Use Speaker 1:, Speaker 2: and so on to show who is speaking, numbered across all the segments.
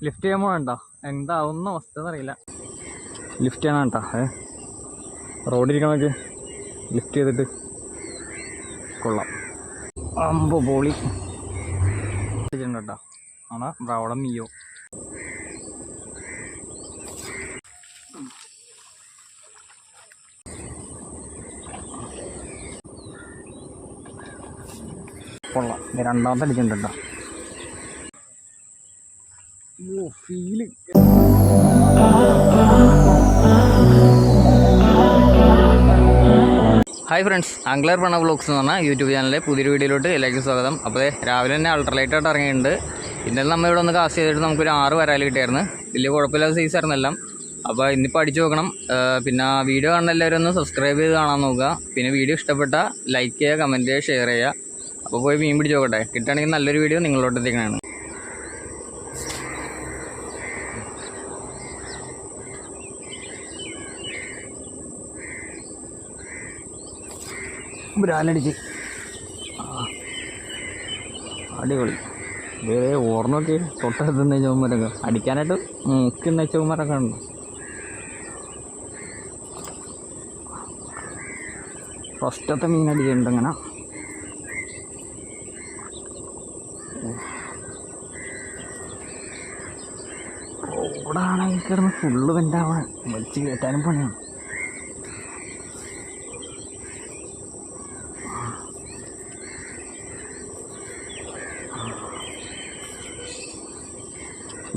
Speaker 1: Lift ചെയ്യാൻ പോകണ്ടോ? എന്താവുന്ന അവസ്ഥ എന്നറിയില്ല. ലിഫ്റ്റ് ചെയ്യണം കേട്ടോ. റോഡിരിക്കണമൊക്കെ ലിഫ്റ്റ് ചെയ്തിട്ട് കൊള്ളാം. അമ്പോ പോളി കേട്ടോ. ആണോ അവിടെ മിയോ കൊള്ളാം. രണ്ടാമത്തെ അടിച്ചിട്ടുണ്ട് കേട്ടോ. ഓ ഫീല്. ഹായ് ഫ്രണ്ട്സ്, ആംഗ്ലർ പണ വ്ലോഗ്സ് എന്ന് പറഞ്ഞാൽ യൂട്യൂബ് ചാനലിലെ പുതിയൊരു വീഡിയോയിലോട്ട് എല്ലാവർക്കും സ്വാഗതം. അപ്പോൾ രാവിലെ തന്നെ അൾട്രലൈറ്റായിട്ട് ഇറങ്ങിയിട്ടുണ്ട്. ഇന്നലെ നമ്മൾ ഇവിടെ ഒന്ന് കാസ്റ്റ് ചെയ്തിട്ട് നമുക്കൊരു 6 വരാൽ കിട്ടിയായിരുന്നു. വലിയ കുഴപ്പമില്ലാത്ത സൈസ് ആയിരുന്നു എല്ലാം. അപ്പോൾ ഇന്നിപ്പോൾ അടിച്ചു നോക്കണം. പിന്നെ വീഡിയോ കാണുന്ന എല്ലാവരും ഒന്ന് സബ്സ്ക്രൈബ് ചെയ്ത് കാണാൻ നോക്കുക. പിന്നെ വീഡിയോ ഇഷ്ടപ്പെട്ടാൽ ലൈക്ക് ചെയ്യുക, കമൻറ്റ് ചെയ്യുക, ഷെയർ ചെയ്യുക. അപ്പോൾ പോയി മീൻ പിടിച്ച് നോക്കട്ടെ. കിട്ടുകയാണെങ്കിൽ നല്ലൊരു വീഡിയോ നിങ്ങളോട്ട് എത്തിക്കണതാണ്. ബ്രാലടിച്ച് അടിപൊളി. വേറെ ഓർമ്മയൊക്കെ തൊട്ടടുത്തുന്ന ചുവന്മാരൊക്കെ അടിക്കാനായിട്ട് മുക്കുന്ന ചുവന്മാരൊക്കെ ഉണ്ട്. ഫസ്റ്റത്തെ മീൻ അടിച്ചിട്ടുണ്ട്. അങ്ങനെ ഓടാണെങ്കിൽ കിടന്ന് ഫുള്ള് വെൻ്റാവാൻ വലിച്ച് കയറ്റാനും പണിയാണ്.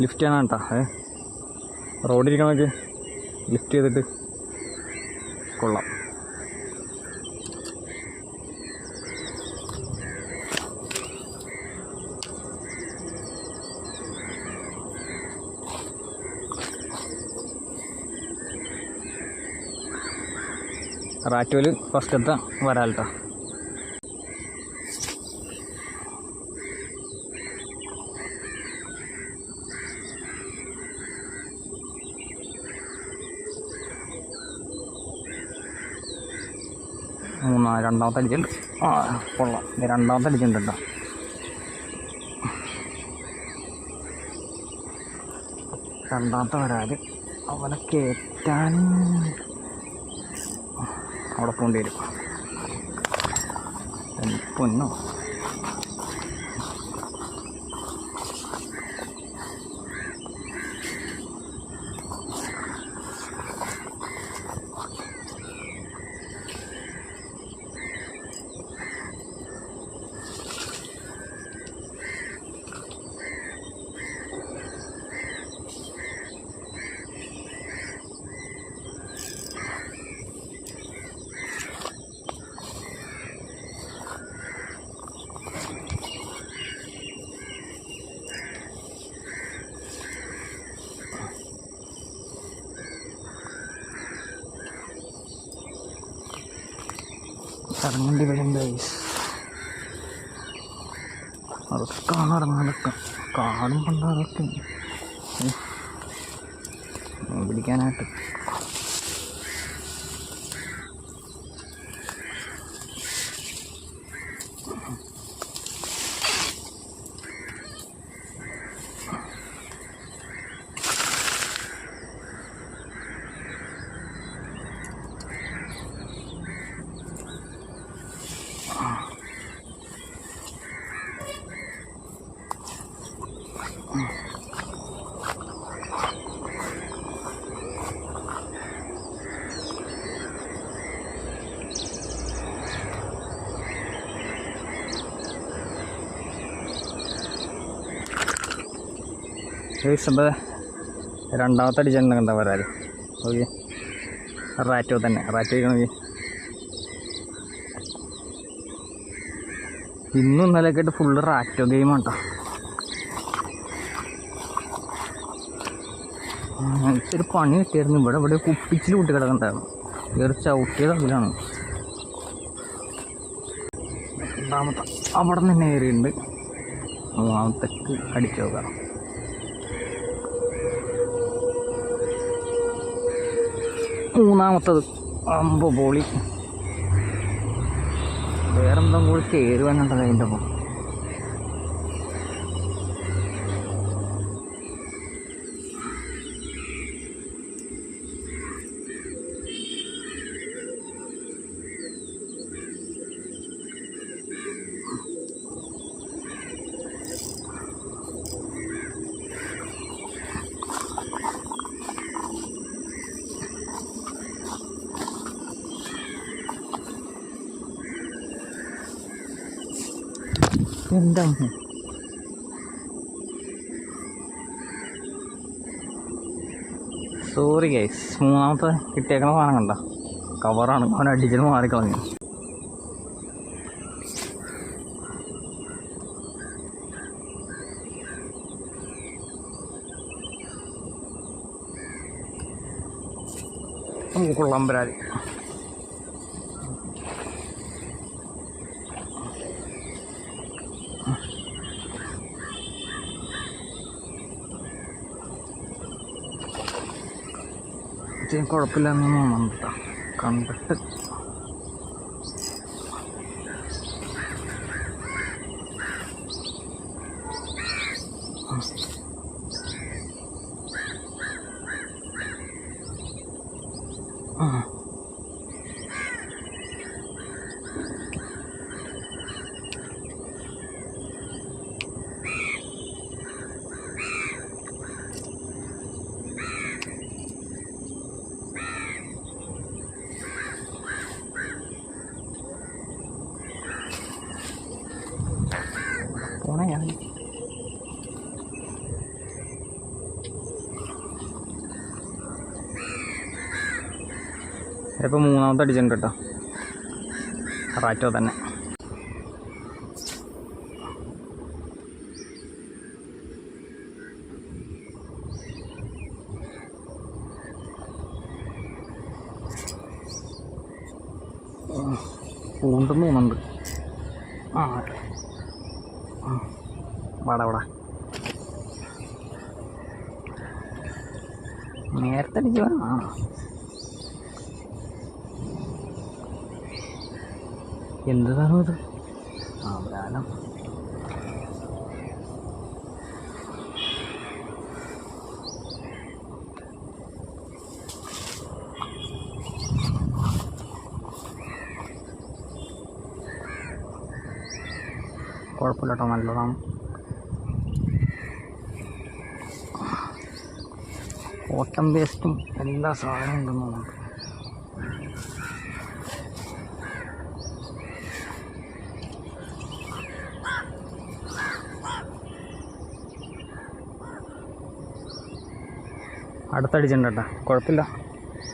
Speaker 1: ലിഫ്റ്റ് ചെയ്യണം കേട്ടോ. റോഡിരിക്കണമൊക്കെ ലിഫ്റ്റ് ചെയ്തിട്ട് കൊള്ളാം. റാറ്റോല് ഫസ്റ്റത്തെ വരാലട്ടോ. രണ്ടാമത്തെ അടിച്ചിട്ടുണ്ട്. കൊള്ളാം. രണ്ടാമത്തെ അടിച്ചിട്ടുണ്ട് കേട്ടോ. രണ്ടാമത്തെ വരാല് അവനെ കയറ്റാൻ അവിടെ പോകേണ്ടി വരും. പൊന്നോ ഇറങ്ങേണ്ടി വരും ഗൈസ്. അതൊക്കെ ഇറങ്ങാനൊക്കെ കാടും പണ്ടാതൊക്കെ പിടിക്കാനായിട്ട്. രണ്ടാമത്തെ അടിച്ചിട്ടുണ്ടെങ്കിൽ എന്താ പറയാ. ഓക്കെ, റാറ്റോ തന്നെ. റാറ്റോ കഴിക്കണമെങ്കിൽ ഇന്നും ഇന്നലെയൊക്കെ ആയിട്ട് ഫുള്ള് റാറ്റോ ഗെയിമാണ് കേട്ടോ. എനിക്കൊരു പണി കിട്ടിയായിരുന്നു. ഇവിടെ കുപ്പിച്ചിൽ കൂട്ടി കിടക്കണ്ടായിരുന്നു. കയറി ചവിട്ടിയത് അതിലാണ്. രണ്ടാമത്തെ അവിടെ നിന്ന് തന്നെ കയറിയിട്ടുണ്ട്. മൂന്നാമത്തേക്ക് അടിച്ചു നോക്കാം. മൂന്നാമത്തത് അമ്പോ പോളി. വേറെന്താ കൂടി കയറുവാനുണ്ടത് അതിൻ്റെ ഒപ്പം. എന്താ സോറി ഗൈസ്, മൂന്നാമത്തെ കിട്ടിയേക്കണ സാധനം കണ്ട കവറാണ്, അവൻ അടിച്ചിട്ട് മാറിക്കളഞ്ഞു. കൊള്ളാമ്പരാതി കുഴപ്പമില്ലെന്ന് തോന്നുന്നു കേട്ടോ കണ്ടിട്ട്. പോണേ ഞാൻ ഇപ്പോൾ മൂന്നാമത്തെ അടിച്ചിട്ടുണ്ട് കേട്ടോ, റാറ്റോ തന്നെ. പൂണ്ടെന്ന് തോന്നുന്നുണ്ട്. ആ വാടാ വാടാ, നേരത്തെ അടിച്ചു. ആ എന്ത് സാധനം ഇത്? ആ ബ്രാലം. കുഴപ്പമില്ല കേട്ടോ, നല്ലതാണ്. കോട്ടൺ വേസ്റ്റും എല്ലാ സാധനവും ഉണ്ടെന്ന് തോന്നുന്നു. അടുത്തടിച്ചിട്ടുണ്ട് കേട്ടോ, കുഴപ്പമില്ല,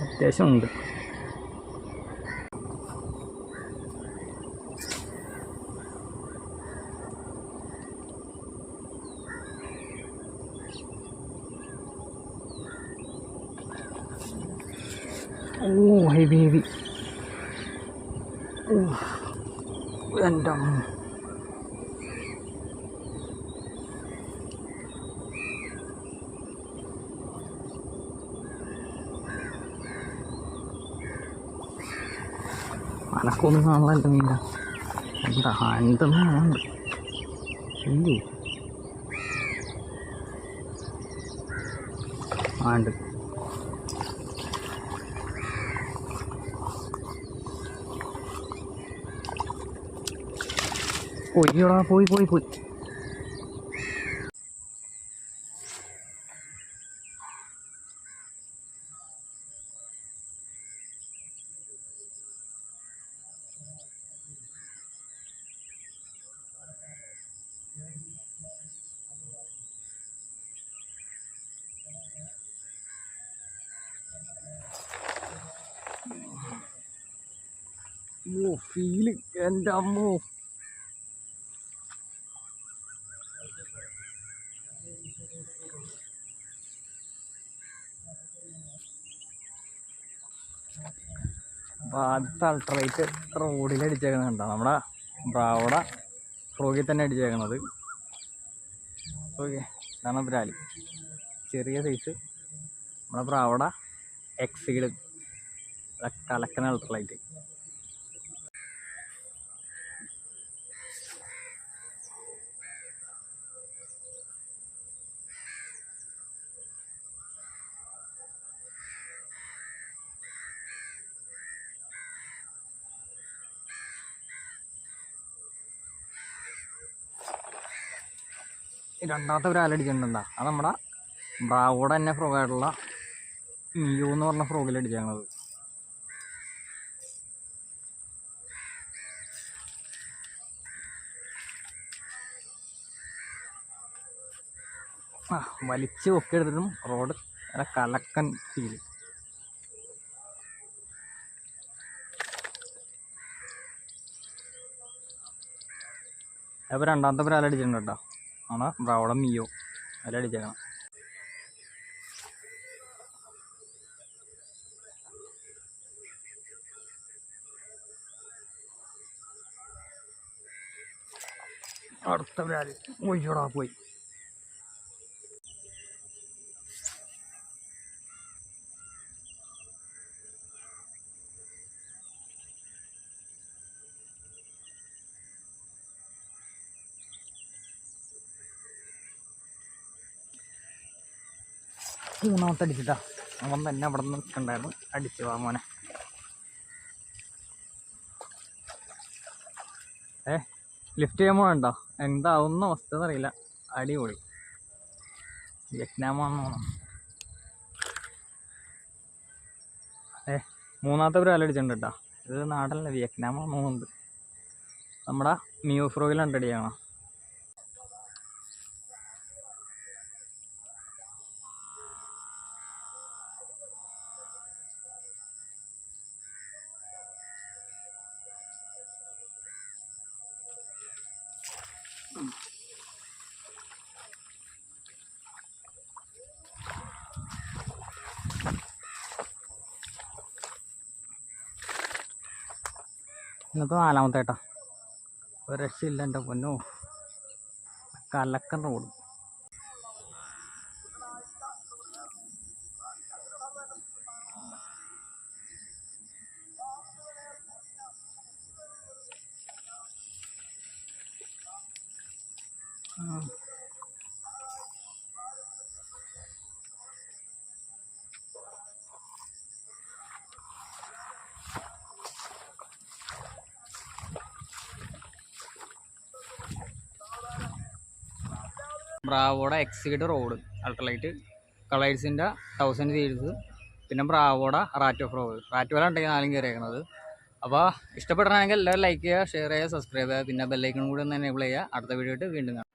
Speaker 1: അത്യാവശ്യം ഉണ്ട്. ഓ ഹെവി ഹെവി. എൻ്റെ അമ്മ, അനക്കൊന്നും കാണാനല്ല മീന. എന്താ എന്തെന്നുണ്ട് ഇല്ലേ? ആണ്ട് പോയിടാ, പോയി പോയി പോയി. ഫീല് എൻ്റെ അമ്മോ. അപ്പോൾ ആദ്യത്തെ അൾട്രലൈറ്റ് റോഡിൽ അടിച്ചേക്കുന്നത് കണ്ടോ, നമ്മുടെ ബ്രാവോട ഫ്രോഗിൽ തന്നെ അടിച്ചേക്കുന്നത്. ഓക്കെ, ഇതാണ് ബ്രാലി, ചെറിയ സൈസ് നമ്മുടെ ബ്രാവോട എക്സീഡ് കലക്കന അൾട്രലൈറ്റ്. രണ്ടാമത്തെ ബ്രാലടിച്ചിട്ടുണ്ടാ, അത് നമ്മുടെ ബ്രാവോടെ തന്നെ ഫ്രോഗായിട്ടുള്ള മിയോ എന്ന് പറഞ്ഞ ഫ്രോഗിലടിച്ചത്. വലിച്ച് ഒക്കെ എടുത്തിട്ടും റോഡ് നല്ല കലക്കൻ ഫീല്. അപ്പോൾ രണ്ടാമത്തെ പ്രാല അടിച്ചിട്ടുണ്ട് കേട്ടോ. ആണ് അവിടെ മിയോ അല്ല അടിച്ചേക്കണം. അടുത്ത പ്രാല് ഒഴിച്ചോടാ പോയി. മൂന്നാമത്തെ അടിച്ചിട്ടാ. അവൻ തന്നെ അവിടെ നിന്ന് നിൽക്കണ്ടായിരുന്നു. അടിച്ചു വാ മോനെ. ലിഫ്റ്റ് ചെയ്യുമ്പോൾ ഉണ്ടോ എന്താവുന്ന അവസ്ഥ അറിയില്ല. അടിപൊളി വിയറ്റ്നാമാണെന്ന് തോന്നുന്നു. മൂന്നാമത്തെ പ്രാല അടിച്ചിട്ടുണ്ട് കേട്ടോ. ഇത് നാടല്ല വിയറ്റ്നാമാണെന്ന് തോന്നുന്നുണ്ട്. നമ്മുടെ മിയോ ഫ്രോയിൽ അടി ചെയ്യണം. ഇന്നത്തെ നാലാമത്തെ ഏട്ടാ. ഒരു രക്ഷയില്ല എൻ്റെ പൊന്നോ. കലക്കൻ റോഡ്. ബ്രാവോടെ എക്സിഡ് റോഡ് അൾട്രലൈറ്റ് കളേഴ്സിൻ്റെ 1000 സീരീസ്. പിന്നെ ബ്രാവോടെ റാറ്റ് ഓഫ് റോഡ്. റാറ്റ് വേല ഉണ്ടെങ്കിൽ നാലും കയറിയേക്കണത്. അപ്പോൾ ഇഷ്ടപ്പെടണമെങ്കിൽ എല്ലാവരും ലൈക്ക് ചെയ്യുക, ഷെയർ ചെയ്യുക, സബ്സ്ക്രൈബ് ചെയ്യുക. പിന്നെ ബെല്ലൈക്കൺ കൂടി ഒന്ന് എനേബിൾ ചെയ്യുക. അടുത്ത വീഡിയോ ആയിട്ട് വീണ്ടും കാണാം.